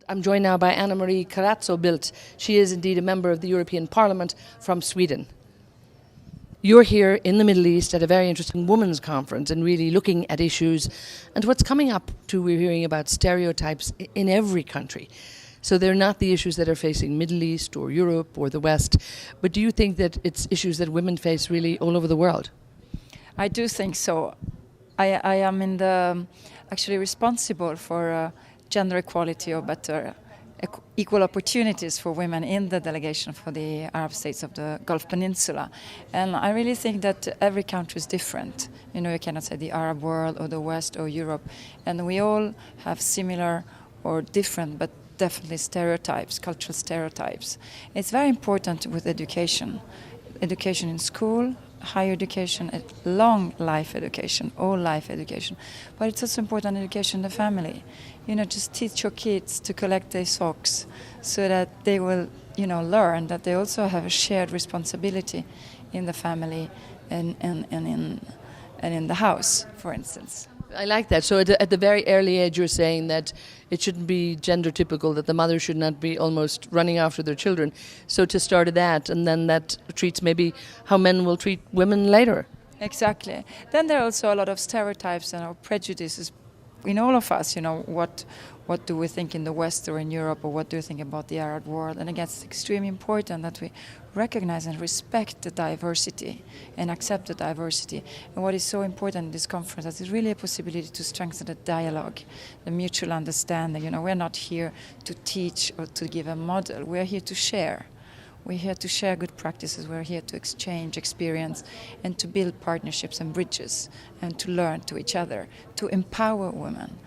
I'm joined now by Maria Corazza Bildt. She is indeed a member of the European Parliament from Sweden. You're here in the Middle East at a very interesting women's conference and really looking at issues. And what's coming up too, we're hearing about stereotypes in every country. So they're not the issues that are facing Middle East or Europe or the West. But do you think that it's issues that women face really all over the world? I do think so. I am actually responsible for gender equality or better equal opportunities for women in the delegation for the Arab states of the Gulf Peninsula. And I really think that every country is different. You know, you cannot say the Arab world or the West or Europe. And we all have similar or different, but definitely stereotypes, cultural stereotypes. It's very important with education. Education in school, higher education, long life education, all life education. But it's also important education in the family. You know, just teach your kids to collect their socks so that they will, you know, learn that they also have a shared responsibility in the family and in the house, for instance. I like that. So at the very early age, you're saying that it shouldn't be gender typical, that the mother should not be almost running after their children. So to start at that, and then that treats maybe how men will treat women later. Exactly. Then there are also a lot of stereotypes and prejudices in all of us. You know, what do we think in the West or in Europe, or what do we think about the Arab world? And again, it's extremely important that we recognize and respect the diversity and accept the diversity. And what is so important in this conference is really a possibility to strengthen the dialogue, the mutual understanding. You know, we're not here to teach or to give a model. We're here to share. We're here to share good practices. We're here to exchange experience and to build partnerships and bridges and to learn to each other, to empower women.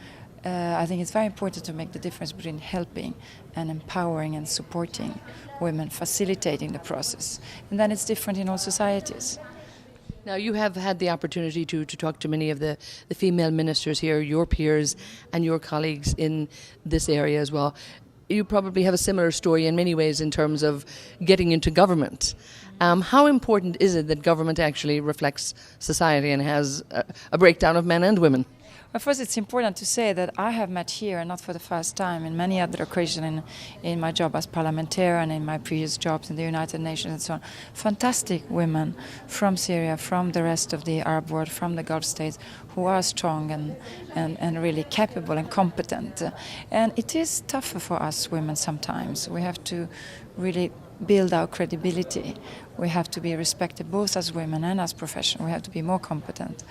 I think it's very important to make the difference between helping and empowering and supporting women, facilitating the process. And then it's different in all societies. Now, you have had the opportunity to talk to many of the female ministers here, your peers and your colleagues in this area as well. You probably have a similar story in many ways in terms of getting into government. How important is it that government actually reflects society and has a breakdown of men and women? Well, first, it's important to say that I have met here, not for the first time, in many other occasions in my job as parliamentarian, in my previous jobs in the United Nations and so on, fantastic women from Syria, from the rest of the Arab world, from the Gulf states, who are strong and really capable and competent. And it is tougher for us women sometimes. We have to really build our credibility. We have to be respected both as women and as professionals. We have to be more competent.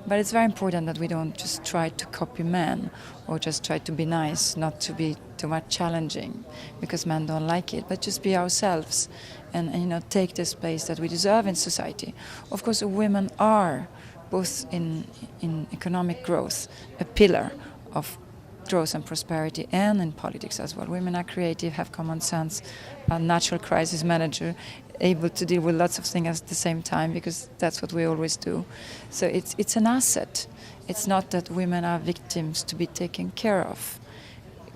But it's very important that we don't just try to copy men or just try to be nice, not to be too much challenging because men don't like it, but just be ourselves and you know, take the space that we deserve in society. Of course, women are, both in economic growth, a pillar of growth and prosperity, and in politics as well. Women are creative, have common sense, a natural crisis manager, able to deal with lots of things at the same time, because that's what we always do. So it's an asset. It's not that women are victims to be taken care of.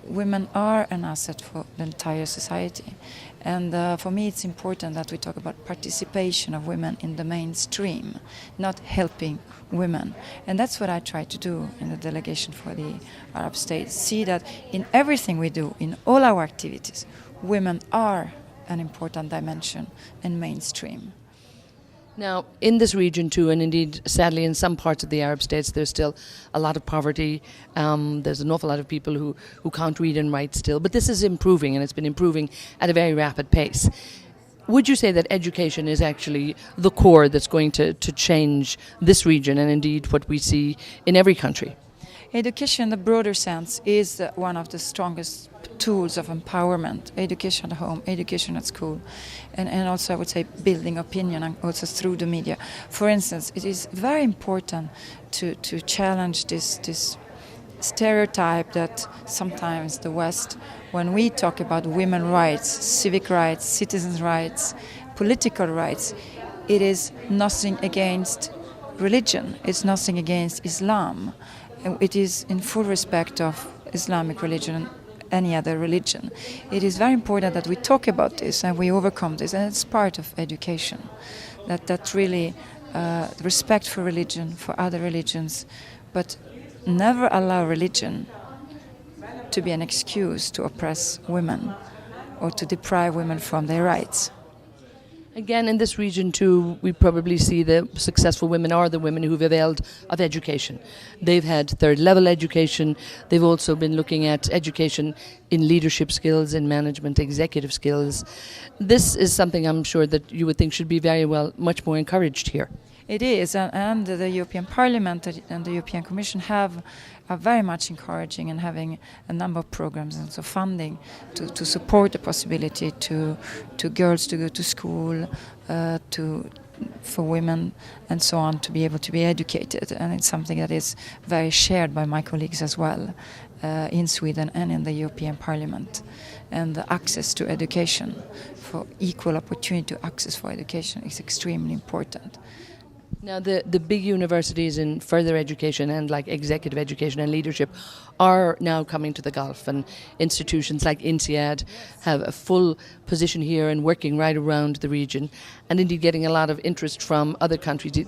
Women are an asset for the entire society. And for me, it's important that we talk about participation of women in the mainstream, not helping women. And that's what I try to do in the delegation for the Arab states. See that in everything we do, in all our activities, women are an important dimension and mainstream. Now, in this region too, and indeed, sadly, in some parts of the Arab states, there's still a lot of poverty. There's an awful lot of people who can't read and write still. But this is improving, and it's been improving at a very rapid pace. Would you say that education is actually the core that's going to change this region and indeed what we see in every country? Education in the broader sense is one of the strongest tools of empowerment. Education at home, education at school, and also I would say building opinion, and also through the media. For instance, it is very important to challenge this stereotype that sometimes the West, when we talk about women's rights, civic rights, citizens' rights, political rights, it is nothing against religion, it's nothing against Islam. It is in full respect of Islamic religion and any other religion. It is very important that we talk about this and we overcome this, and it's part of education. That really respect for religion, for other religions, but never allow religion to be an excuse to oppress women or to deprive women from their rights. Again, in this region too, we probably see the successful women are the women who've availed of education. They've had third level education. They've also been looking at education in leadership skills, in management, executive skills. This is something I'm sure that you would think should be much more encouraged here. It is, and the European Parliament and the European Commission are very much encouraging and having a number of programs and so funding to support the possibility to girls to go to school, for women and so on to be able to be educated, and it's something that is very shared by my colleagues as well in Sweden and in the European Parliament. And the access to education, for equal opportunity to access for education, is extremely important. Now, the big universities in further education and like executive education and leadership are now coming to the Gulf, and institutions like INSEAD have a full position here and working right around the region, and indeed getting a lot of interest from other countries.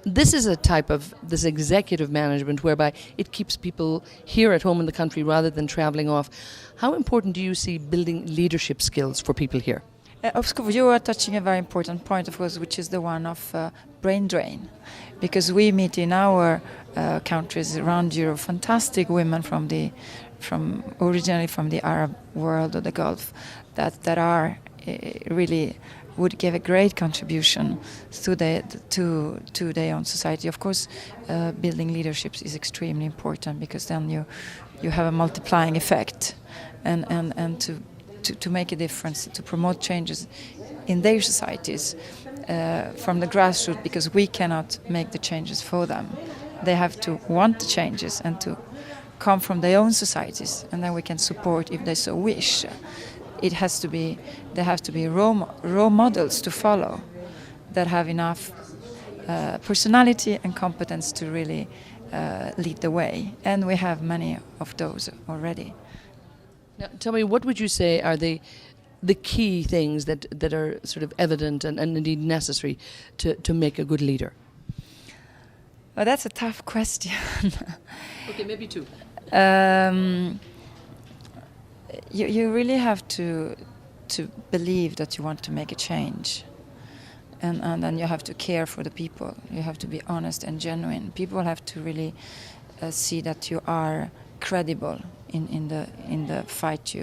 This is a type of this executive management whereby it keeps people here at home in the country rather than travelling off. How important do you see building leadership skills for people here? Of course, you are touching a very important point, of course, which is the one of brain drain, because we meet in our countries around Europe fantastic women originally from the Arab world or the Gulf that are really would give a great contribution to their own society. Of course, building leaderships is extremely important, because then you have a multiplying effect, and to make a difference, to promote changes in their societies from the grassroots, because we cannot make the changes for them. They have to want the changes and to come from their own societies, and then we can support if they so wish. There have to be role models to follow that have enough personality and competence to really lead the way, and we have many of those already. Now, tell me, what would you say are the key things that are sort of evident and indeed necessary to make a good leader? Well, that's a tough question. Okay, maybe two. You really have to believe that you want to make a change, and then you have to care for the people. You have to be honest and genuine. People have to really see that you are credible in the fight.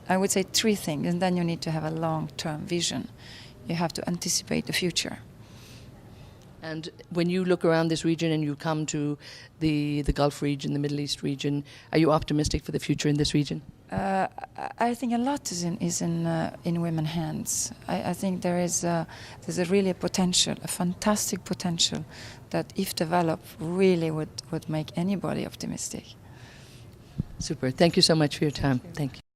I would say three things, and then you need to have a long-term vision. You have to anticipate the future. And when you look around this region and you come to the Gulf region, the Middle East region, are you optimistic for the future in this region? I think a lot is in women's hands. I think there's really a potential, a fantastic potential, that if developed really would make anybody optimistic. Super. Thank you so much for your time. Thank you.